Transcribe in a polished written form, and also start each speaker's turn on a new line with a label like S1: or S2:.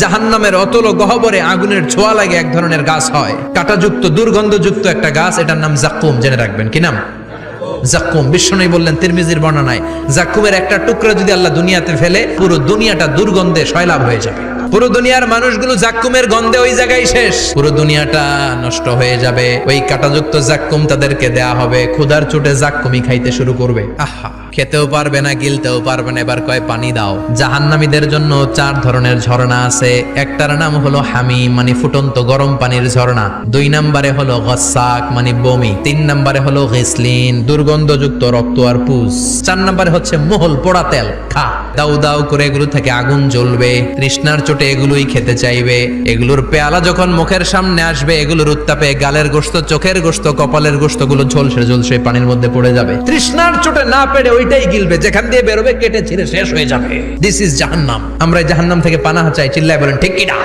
S1: জাহান্নামের অতল গহ্বরে আগুনের ছোঁয়া লাগে এক ধরনের গাছ হয়, কাঁটাযুক্ত দুর্গন্ধযুক্ত একটা গাছ, এটার নাম জাক্কুম। জেনে রাখবেন। কি নাম? জাক্কুম। বিশ্বনবী বললেন তিরমিজির বর্ণনায়, জাক্কুমের একটা টুকরা যদি আল্লাহ দুনিয়াতে ফেলে, পুরো দুনিয়াটা দুর্গন্ধে সয়লাব হয়ে যাবে। পুরো দুনিয়ার মানুষগুলো জাক্কুমের গন্ধে ওই জায়গায় শেষ, পুরো দুনিয়াটা নষ্ট হয়ে যাবে। ওই কাঁটাযুক্ত জাক্কুম তাদেরকে দেয়া হবে, ক্ষুধার চোটে জাক্কুমই খাইতে শুরু করবে। আহা, খেতেও পারবে না, গিলতেও পারবে না, এবার কয় পানি দাও। জাহান্নামীদের জন্য 4 ধরনের ঝর্ণা আছে। একটার নাম হলো হামিম, মানে ফুটন্ত গরম পানির ঝর্ণা। 2 নম্বরে হলো গসাক, মানে বমি। 3 নম্বরে হলো গিসলিন, দুর্গন্ধযুক্ত রক্ত আর পুষ। 4 নম্বরে হচ্ছে মোহল, পোড়া তেল। খা, দাউ দাউ করে এগুলো থেকে আগুন জ্বলবে, তৃষ্ণার চোটে এগুলোই খেতে চাইবে। এগুলোর পেয়ালা যখন মুখের সামনে আসবে, এগুলোর উত্তাপে গালের গোশত, চোখের গোশত, কপালের গোশত গুলো ঝলসে ঝলসে পানির মধ্যে পড়ে যাবে। তৃষ্ণার চোটে না পেরে ওইটাই গিলবে, যেখান দিয়ে বেরোবে কেটে ছিঁড়ে শেষ হয়ে যাবে। দিস ইজ জাহান্নাম। আমরা জাহান্নাম থেকে পানাহ চাই। চিল্লায় বলেন ঠিক কিনা?